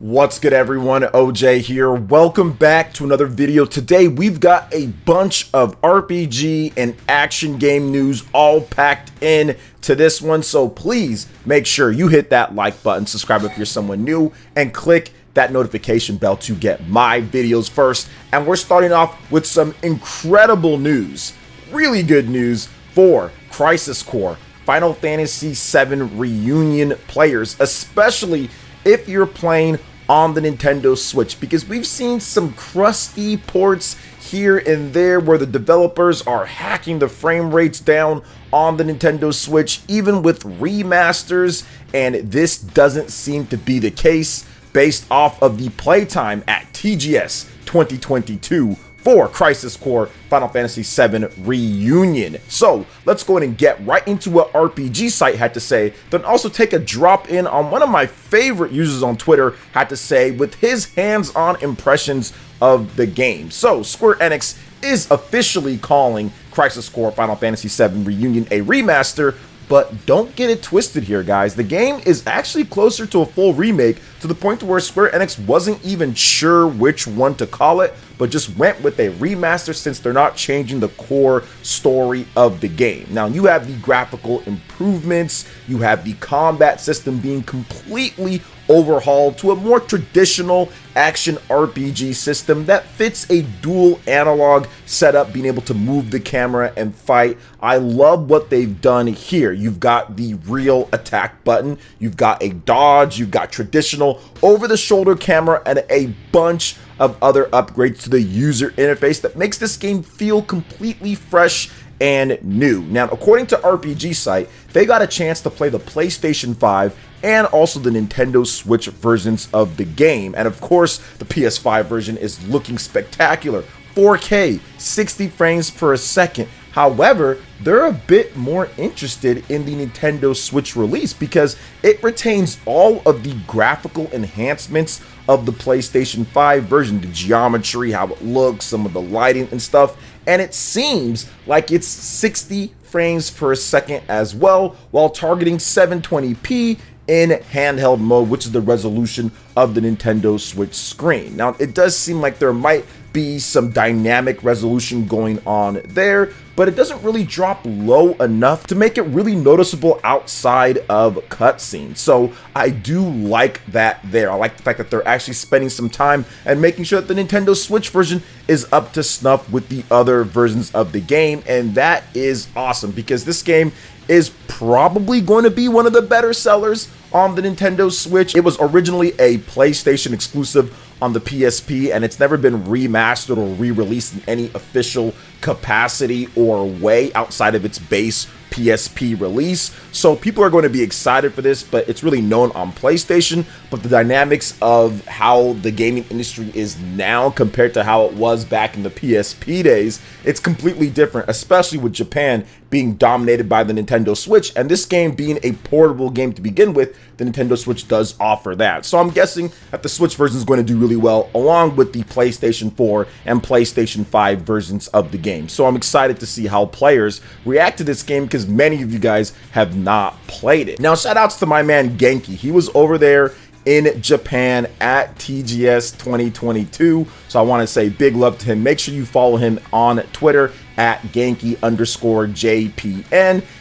What's good, everyone? OJ here. Welcome back to another video. Today we've got a bunch of RPG and action game news all packed in to this one, so please make sure you hit that like button, subscribe if you're someone new, and click that notification bell to get my videos first. And we're starting off with some incredible news, really good news for Crisis Core Final Fantasy VII Reunion players, especially if you're playing on the Nintendo Switch, because we've seen some crusty ports here and there where the developers are hacking the frame rates down on the Nintendo Switch, even with remasters, and this doesn't seem to be the case based off of the playtime at TGS 2022 for Crisis Core Final Fantasy VII Reunion. So let's go ahead and get right into what RPG Site had to say, then also take a drop in on one of my favorite users on Twitter had to say with his hands-on impressions of the game. So Square Enix is officially calling Crisis Core Final Fantasy VII Reunion a remaster, but don't get it twisted here, guys. The game is actually closer to a full remake, to the point where Square Enix wasn't even sure which one to call it, but just went with a remaster since they're not changing the core story of the game. Now, you have the graphical improvements, you have the combat system being completely overhauled to a more traditional action RPG system that fits a dual analog setup, being able to move the camera and fight. I love what they've done here. You've got the real attack button, you've got a dodge, you've got traditional over-the-shoulder camera, and a bunch of other upgrades to the user interface that makes this game feel completely fresh and new. Now, according to RPG Site, they got a chance to play the PlayStation 5 and also the Nintendo Switch versions of the game. And of course, the PS5 version is looking spectacular. 4K, 60 frames per second. However, they're a bit more interested in the Nintendo Switch release because it retains all of the graphical enhancements of the PlayStation 5 version, the geometry, how it looks, some of the lighting and stuff, and it seems like it's 60 frames per second as well, while targeting 720p in handheld mode, which is the resolution of the Nintendo Switch screen. Now, it does seem like there might be some dynamic resolution going on there, but it doesn't really drop low enough to make it really noticeable outside of cutscenes. So I do like that there. I like the fact that they're actually spending some time and making sure that the Nintendo Switch version is up to snuff with the other versions of the game, and that is awesome because this game is probably going to be one of the better sellers on the Nintendo Switch. It was originally a PlayStation exclusive on the PSP, and it's never been remastered or re-released in any official capacity or way outside of its base PSP release. So people are going to be excited for this, but it's really known on PlayStation. But the dynamics of how the gaming industry is now compared to how it was back in the PSP days, it's completely different, especially with Japan being dominated by the Nintendo Switch, and this game being a portable game to begin with. The Nintendo Switch does offer that. So I'm guessing that the Switch version is going to do really well along with the PlayStation 4 and PlayStation 5 versions of the game. So I'm excited to see how players react to this game because many of you guys have not played it. Now, shout outs to my man Genki. He was over there in Japan at TGS 2022. So I want to say big love to him. Make sure you follow him on Twitter at Genki_JPN.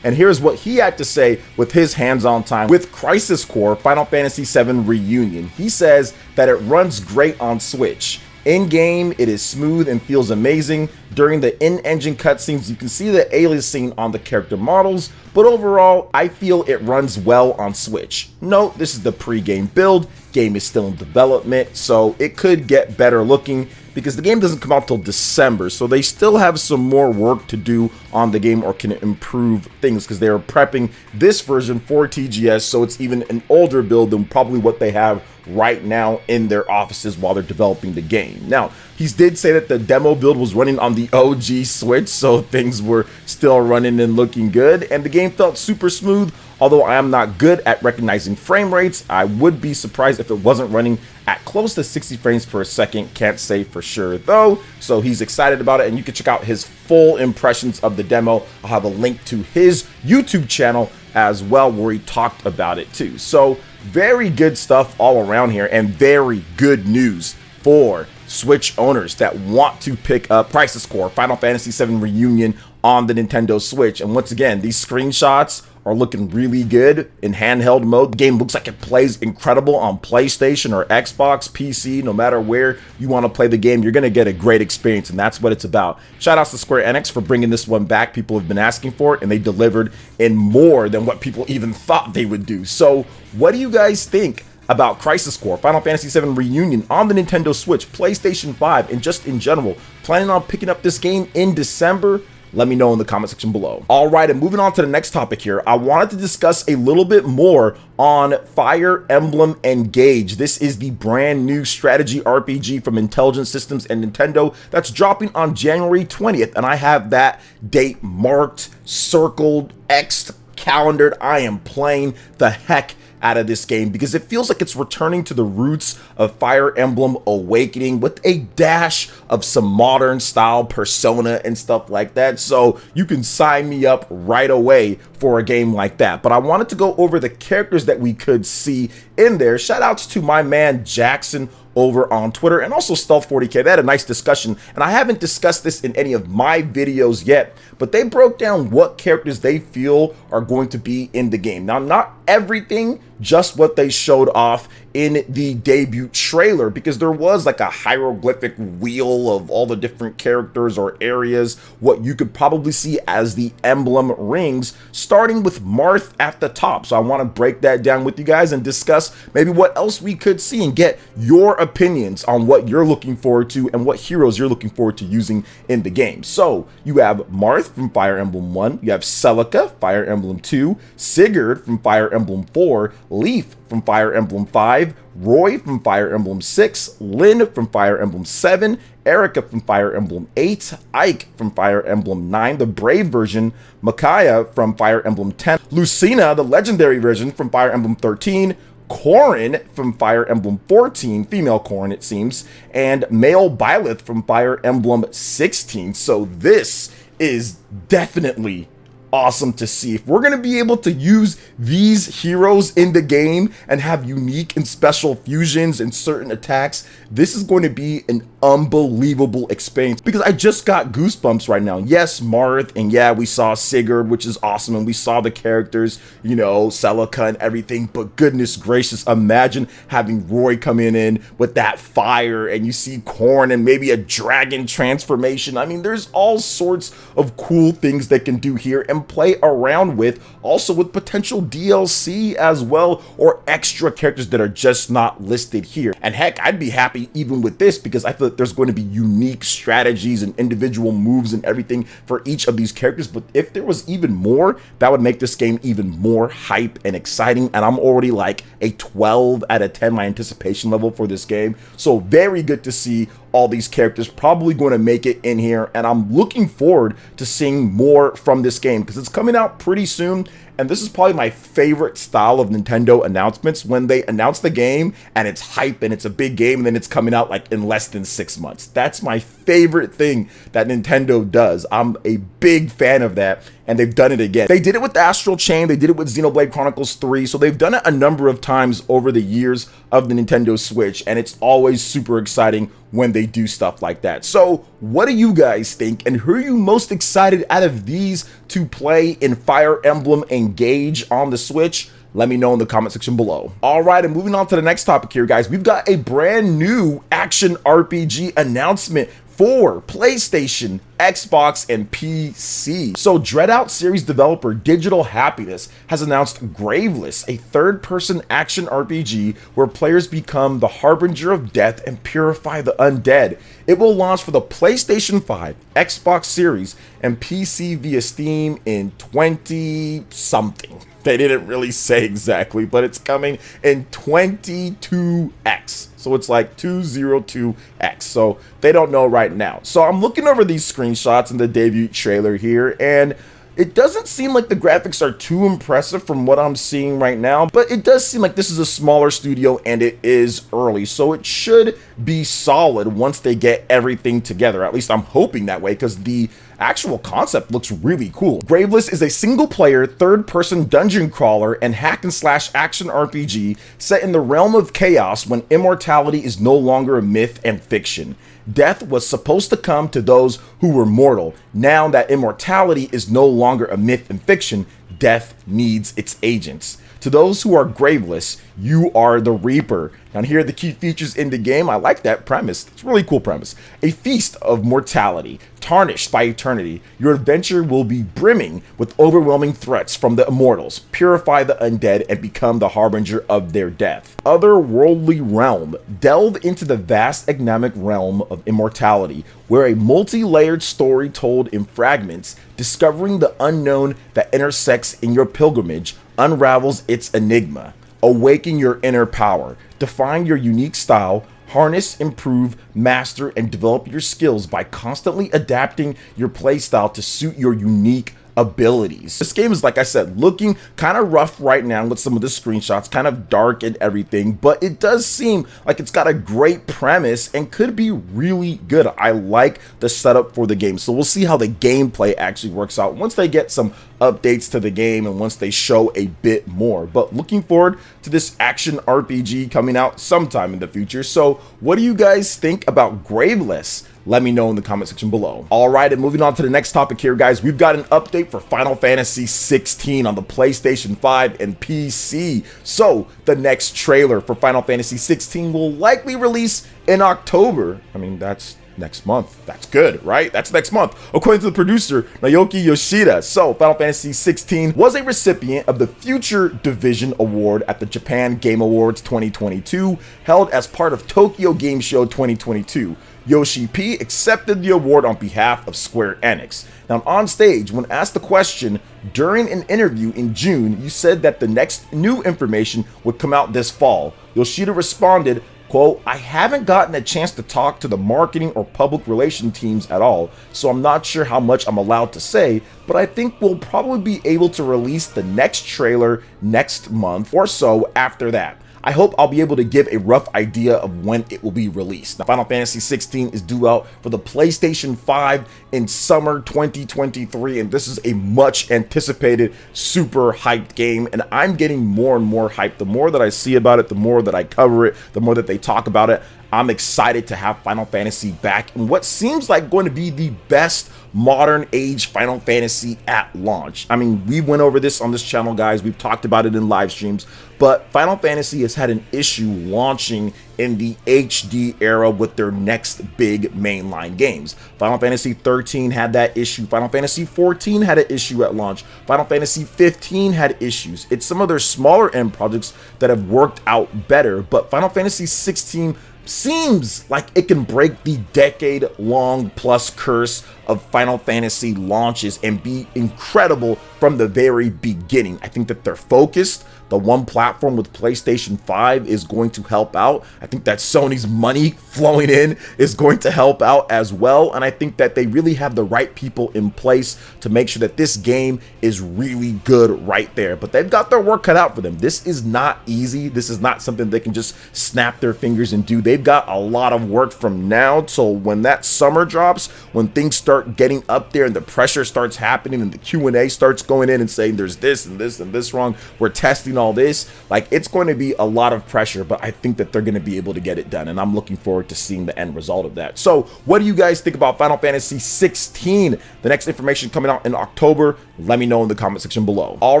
And here's what he had to say with his hands-on time with Crisis Core Final Fantasy VII Reunion. He says that it runs great on Switch. In-game, it is smooth and feels amazing. During the in-engine cutscenes, you can see the aliasing on the character models, but overall, I feel it runs well on Switch. Note, this is the pre-game build. Game is still in development, so it could get better looking because the game doesn't come out till December, so they still have some more work to do on the game or can improve things because they are prepping this version for TGS, so it's even an older build than probably what they have right now in their offices while they're developing the game. Now, he did say that the demo build was running on the OG Switch, so things were still running and looking good, and the game felt super smooth. Although I am not good at recognizing frame rates, I would be surprised if it wasn't running at close to 60 frames per second. Can't say for sure though. So he's excited about it, and you can check out his full impressions of the demo. I'll have a link to his YouTube channel as well where he talked about it too. So very good stuff all around here, and very good news for Switch owners that want to pick up Crisis Core Final Fantasy VII Reunion on the Nintendo Switch. And once again, these screenshots are looking really good in handheld mode. The game looks like it plays incredible on PlayStation or Xbox, PC. No matter where you want to play the game, you're going to get a great experience, and that's what it's about. Shout outs to Square Enix for bringing this one back. People have been asking for it, and they delivered in more than what people even thought they would do. So what do you guys think about Crisis Core Final Fantasy VII Reunion on the Nintendo Switch, PlayStation 5, and just in general? Planning on picking up this game in December? Let me know in the comment section below. All right, and moving on to the next topic here, I wanted to discuss a little bit more on Fire Emblem Engage. This is the brand new strategy RPG from Intelligent Systems and Nintendo that's dropping on January 20th, and I have that date marked, circled, X'd, calendared. I am playing the heck out of this game because it feels like it's returning to the roots of Fire Emblem Awakening with a dash of some modern style Persona and stuff like that. So you can sign me up right away for a game like that. But I wanted to go over the characters that we could see in there. Shout outs to my man Jackson over on Twitter, and also Stealth40K. They had a nice discussion, and I haven't discussed this in any of my videos yet, but they broke down what characters they feel are going to be in the game. Now, not everything, just what they showed off in the debut trailer, because there was like a hieroglyphic wheel of all the different characters or areas, what you could probably see as the emblem rings, starting with Marth at the top. So I want to break that down with you guys and discuss maybe what else we could see and get your opinions on what you're looking forward to and what heroes you're looking forward to using in the game. So you have Marth from Fire Emblem 1, you have Celica, Fire Emblem 2, Sigurd from Fire Emblem 4, Leaf from Fire Emblem 5, Roy from Fire Emblem 6, Lyn from Fire Emblem 7, Erica from Fire Emblem 8, Ike from Fire Emblem 9, the Brave version, Micaiah from Fire Emblem 10, Lucina, the Legendary version from Fire Emblem 13, Corrin from Fire Emblem 14, female Corrin it seems, and male Byleth from Fire Emblem 16. So this is definitely awesome to see. If we're going to be able to use these heroes in the game and have unique and special fusions and certain attacks, this is going to be an unbelievable experience, because I just got goosebumps right now. Yes, Marth, and yeah, we saw Sigurd, which is awesome, and we saw the characters, you know, Celica and everything, but goodness gracious, imagine having Roy come in with that fire, and you see Corrin and maybe a dragon transformation. I mean, there's all sorts of cool things they can do here and play around with, also with potential DLC as well, or extra characters that are just not listed here. And heck, I'd be happy even with this, because I feel like there's going to be unique strategies and individual moves and everything for each of these characters. But if there was even more, that would make this game even more hype and exciting, and I'm already like a 12 out of 10 my anticipation level for this game. So very good to see all these characters probably going to make it in here, and I'm looking forward to seeing more from this game because it's coming out pretty soon. And this is probably my favorite style of Nintendo announcements, when they announce the game and it's hype and it's a big game and then it's coming out like in less than 6 months. That's my favorite thing that Nintendo does. I'm a big fan of that, and they've done it again. They did it with Astral Chain, they did it with Xenoblade Chronicles 3, so they've done it a number of times over the years of the Nintendo Switch, and it's always super exciting when they do stuff like that. So what do you guys think, and who are you most excited out of these to play in Fire Emblem Engage on the Switch? Let me know in the comment section below. All right, and moving on to the next topic here, guys, we've got a brand new action RPG announcement for PlayStation, Xbox, and PC. So Dreadout series developer Digital Happiness has announced Graveless, a third-person action RPG where players become the harbinger of death and purify the undead. It will launch for the PlayStation 5, Xbox Series, and PC via Steam in 20-something. They didn't really say exactly, but it's coming in 22X. So it's like 202X. So they don't know right now. So I'm looking over these screenshots in the debut trailer here, and it doesn't seem like the graphics are too impressive from what I'm seeing right now, but it does seem like this is a smaller studio and it is early, so it should be solid once they get everything together. At least I'm hoping that way, because the actual concept looks really cool. Graveless is a single-player, third-person dungeon crawler and hack-and-slash action RPG set in the realm of chaos when immortality is no longer a myth and fiction. Death was supposed to come to those who were mortal. Now that immortality is no longer a myth and fiction, death needs its agents. To those who are graveless, you are the Reaper. Now here are the key features in the game. I like that premise. It's a really cool premise. A feast of mortality, tarnished by eternity. Your adventure will be brimming with overwhelming threats from the immortals. Purify the undead and become the harbinger of their death. Otherworldly realm. Delve into the vast economic realm of immortality, where a multi-layered story told in fragments, discovering the unknown that intersects in your pilgrimage, unravels its enigma. Awaken your inner power. Define your unique style. Harness, improve, master, and develop your skills by constantly adapting your playstyle to suit your unique abilities. This game is, like I said, looking kind of rough right now with some of the screenshots, kind of dark and everything, but it does seem like it's got a great premise and could be really good. I like the setup for the game, so we'll see how the gameplay actually works out once they get some updates to the game and once they show a bit more. But looking forward to this action RPG coming out sometime in the future. So what do you guys think about Graveless? Let me know in the comment section below. All right, and moving on to the next topic here, guys, we've got an update for Final Fantasy 16 on the PlayStation 5 and PC. So the next trailer for Final Fantasy 16 will likely release in October. I mean, that's next month. That's good, right? That's next month, according to the producer Naoki Yoshida. So Final Fantasy 16 was a recipient of the Future Division Award at the Japan Game Awards 2022, held as part of Tokyo Game Show 2022. Yoshi P accepted the award on behalf of Square Enix. Now, on stage, when asked the question during an interview in June, you said that the next new information would come out this fall. Yoshida responded, quote, "I haven't gotten a chance to talk to the marketing or public relation teams at all, so I'm not sure how much I'm allowed to say, but I think we'll probably be able to release the next trailer next month or so after that. I hope I'll be able to give a rough idea of when it will be released." Now, Final Fantasy 16 is due out for the PlayStation 5 in summer 2023, and this is a much anticipated, super hyped game, and I'm getting more and more hyped. The more that I see about it, the more that I cover it, the more that they talk about it. I'm excited to have Final Fantasy back in what seems like going to be the best modern age Final Fantasy at launch. I mean, we went over this on this channel, guys. We've talked about it in live streams, but Final Fantasy has had an issue launching in the HD era with their next big mainline games. Final Fantasy 13 had that issue. Final Fantasy 14 had an issue at launch. Final Fantasy 15 had issues. It's some of their smaller end projects that have worked out better, but Final Fantasy 16 seems like it can break the decade-long plus curse of Final Fantasy launches and be incredible from the very beginning. I think that they're focused. The one platform with PlayStation 5 is going to help out. I think that Sony's money flowing in is going to help out as well. And I think that they really have the right people in place to make sure that this game is really good right there. But they've got their work cut out for them. This is not easy. This is not something they can just snap their fingers and do. They've got a lot of work from now till when that summer drops, when things start getting up there and the pressure starts happening and the Q&A starts going in and saying there's this and this and this wrong. We're testing all this. Like, it's going to be a lot of pressure, but I think that they're going to be able to get it done, and I'm looking forward to seeing the end result of that. So what do you guys think about Final Fantasy 16? The next information coming out in October. Let me know in the comment section below. All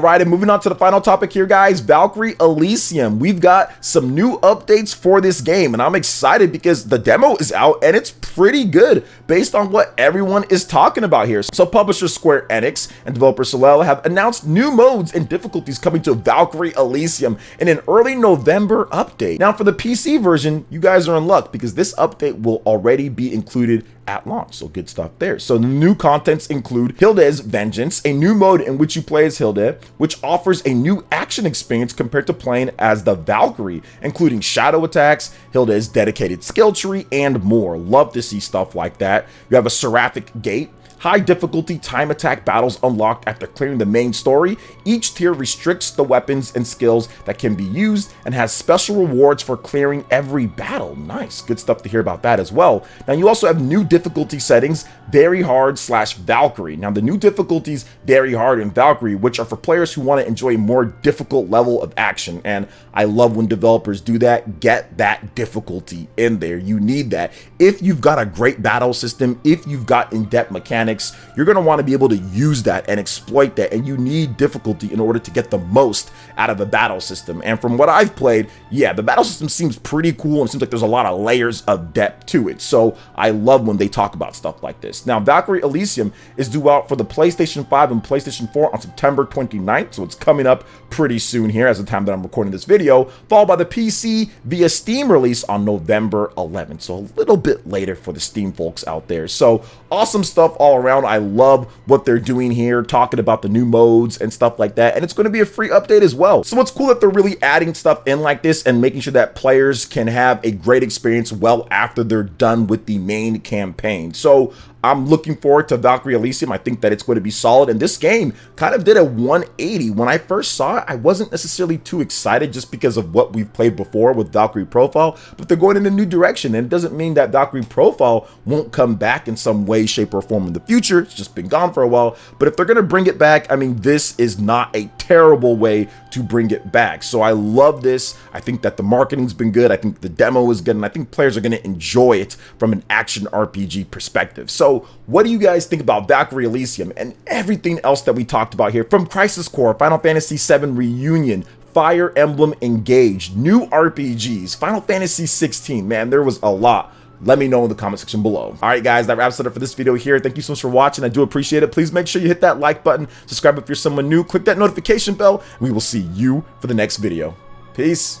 right, and moving on to the final topic here, guys, Valkyrie Elysium. We've got some new updates for this game, and I'm excited because the demo is out and it's pretty good based on what everyone is talking about here. So publisher Square Enix and developer Soleil have announced new modes and difficulties coming to Valkyrie Elysium in an early November update. Now for the PC version, you guys are in luck because this update will already be included at launch, so good stuff there. So the new contents include Hilde's Vengeance, a new mode in which you play as Hilde, which offers a new action experience compared to playing as the Valkyrie, including shadow attacks, Hilde's dedicated skill tree, and more. Love to see stuff like that. You have a Seraphic Gate, high difficulty time attack battles unlocked after clearing the main story. Each tier restricts the weapons and skills that can be used and has special rewards for clearing every battle. Nice, good stuff to hear about that as well. Now you also have new difficulty settings, very hard / Valkyrie. Now the new difficulties, very hard and Valkyrie, which are for players who want to enjoy a more difficult level of action. And I love when developers do that. Get that difficulty in there. You need that. If you've got a great battle system, if you've got in-depth mechanics, you're going to want to be able to use that and exploit that, and you need difficulty in order to get the most out of the battle system. And from what I've played, yeah, the battle system seems pretty cool, and it seems like there's a lot of layers of depth to it. So I love when they talk about stuff like this. Now, Valkyrie Elysium is due out for the PlayStation 5 and PlayStation 4 on September 29th, so it's coming up pretty soon here as the time that I'm recording this video, followed by the PC via Steam release on November 11th, so a little bit later for the Steam folks out there. So awesome stuff all around. I love what they're doing here, talking about the new modes and stuff like that, and it's going to be a free update as well. So it's cool that they're really adding stuff in like this and making sure that players can have a great experience well after they're done with the main campaign. So I'm looking forward to Valkyrie Elysium. I think that it's going to be solid, and this game kind of did a 180. When I first saw it, I wasn't necessarily too excited just because of what we've played before with Valkyrie Profile, but they're going in a new direction, and it doesn't mean that Valkyrie Profile won't come back in some way, shape, or form in the future. It's just been gone for a while, but if they're going to bring it back, I mean, this is not a terrible way to bring it back. So I love this. I think that the marketing's been good. I think the demo is good, and I think players are going to enjoy it from an action RPG perspective. So what do you guys think about Valkyrie Elysium and everything else that we talked about here, from Crisis Core, Final Fantasy VII Reunion, Fire Emblem Engaged, new RPGs, Final Fantasy 16? Man, there was a lot. Let me know in the comment section below. All right, guys, that wraps it up for this video here. Thank you so much for watching. I do appreciate it. Please make sure you hit that like button, subscribe if you're someone new, click that notification bell, and we will see you for the next video. Peace.